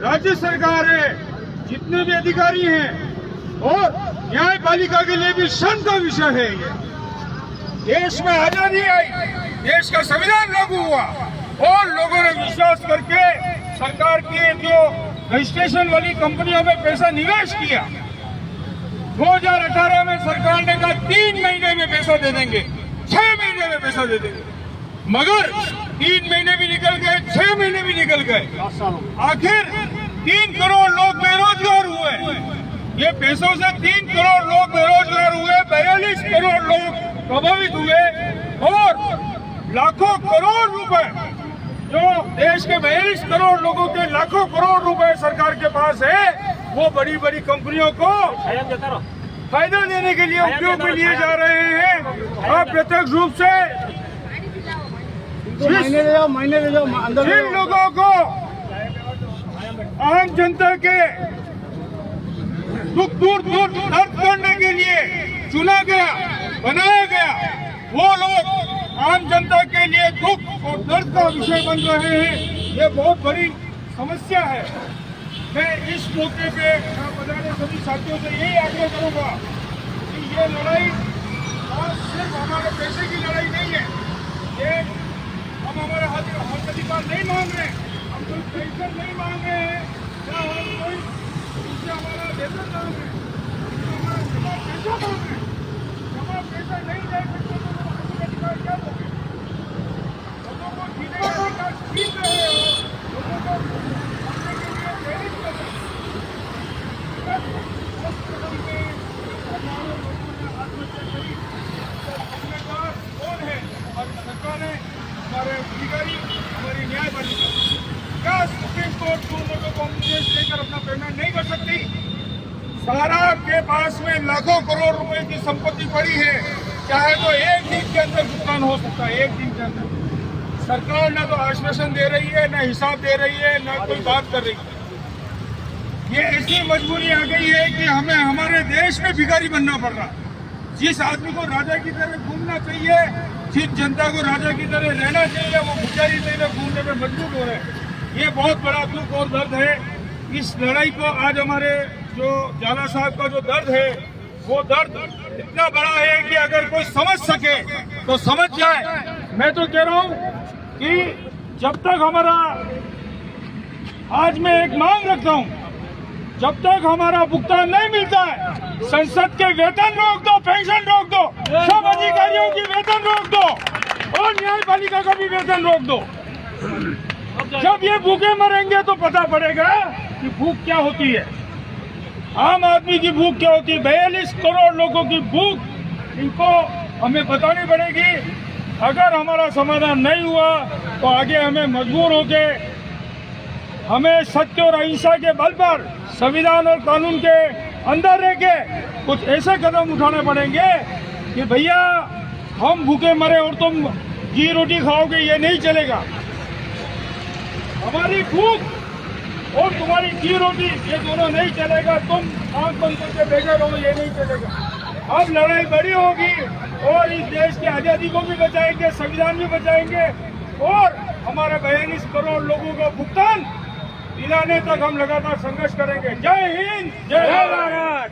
राज्य सरकार है, जितने भी अधिकारी हैं और न्यायपालिका के लिए भी शर्म का विषय है। ये देश में आजादी आई, देश का संविधान लागू हुआ और लोगों ने विश्वास करके सरकार की जो रजिस्ट्रेशन वाली कंपनियों में पैसा निवेश किया। 2018 में सरकार ने कहा 3 महीने में पैसा दे देंगे, 6 महीने में पैसा दे देंगे, मगर 3 महीने भी निकल गए, 6 महीने भी निकल गए। आखिर 3 करोड़ लोग बेरोजगार हुए। ये पैसों से 3 करोड़ लोग बेरोजगार हुए, 42 करोड़ लोग प्रभावित हुए और लाखों करोड़ रुपए जो देश के 42 करोड़ लोगों के लाखों करोड़ रुपए सरकार के पास है, वो बड़ी बड़ी कंपनियों को फायदा देने के लिए उपयोग में लिए जा रहे हैं। अप्रत्यक्ष रूप से जिन लोगों को आम जनता के दुख दूर दर्द करने के लिए चुना गया, बनाया गया, वो लोग आम जनता के लिए दुख और दर्द का विषय बन रहे हैं। ये बहुत बड़ी समस्या है। मैं इस मौके पे बजाने सभी साथियों से यही आग्रह करूंगा कि ये लड़ाई सिर्फ हमारे पैसे की लड़ाई नहीं है। ये हम हमारे हक अधिकार नहीं मांग रहे, हम कोई पेंशन नहीं मांग रहे हैं, या हम कोई उससे हमारा वेतन मांग रहे हैं, हमारा जमा पैसा मांग रहे हैं। जमा पैसा नहीं दे सकते तो हक अधिकार क्या होंगे? लोगों को जीने का अधिकार छीन रहे हो, लोगों को अपने के लिए प्रेरित कर रहे हो। जिम्मेदार कौन है? हमारी सरकार है, हमारे अधिकारी, हमारी न्यायपालिका। क्या सुप्रीम कोर्ट लोगों को निर्देश देकर अपना पेमेंट नहीं कर सकती? सारा के पास में लाखों करोड़ रुपए की संपत्ति पड़ी है, चाहे तो एक दिन के अंदर भुगतान हो सकता है। एक दिन के अंदर सरकार न तो आश्वासन दे रही है, न हिसाब दे रही है, न कोई बात कर रही है। ये ऐसी मजबूरी आ गई है कि हमें हमारे देश में भिखारी बनना पड़ रहा। जिस आदमी को राजा की तरह घूमना चाहिए, जिस जनता को राजा की तरह रहना चाहिए, वो भिखारी की तरह घूमने में मजबूर हो रहे हैं। ये बहुत बड़ा दुख और दर्द है। इस लड़ाई को आज हमारे जो जाला साहब का जो दर्द है, वो दर्द इतना बड़ा है कि अगर कोई समझ सके तो समझ जाए। मैं तो कह रहा हूँ कि जब तक हमारा, आज मैं एक मांग रखता हूँ, जब तक हमारा भुगतान नहीं मिलता है, संसद के वेतन रोक दो, पेंशन रोक दो, सब अधिकारियों की वेतन रोक दो और न्यायपालिका का भी वेतन रोक दो। जब ये भूखे मरेंगे तो पता पड़ेगा कि भूख क्या होती है, आम आदमी की भूख क्या होती है। 42 करोड़ लोगों की भूख इनको हमें बतानी पड़ेगी। अगर हमारा समाधान नहीं हुआ तो आगे हमें मजबूर होके, हमें सत्य और अहिंसा के बल पर संविधान और कानून के अंदर रह के कुछ ऐसे कदम उठाने पड़ेंगे कि भैया हम भूखे मरे और तुम घी रोटी खाओगे, ये नहीं चलेगा। हमारी भूख और तुम्हारी घी रोटी, ये दोनों नहीं चलेगा। तुम आंख बंद करके बैठे रहो, ये नहीं चलेगा। अब लड़ाई बड़ी होगी और इस देश की आजादी को भी बचाएंगे, संविधान भी बचाएंगे और हमारे 42 करोड़ लोगों का भुगतान दिलाने तक हम लगातार संघर्ष करेंगे। जय हिंद, जय भारत।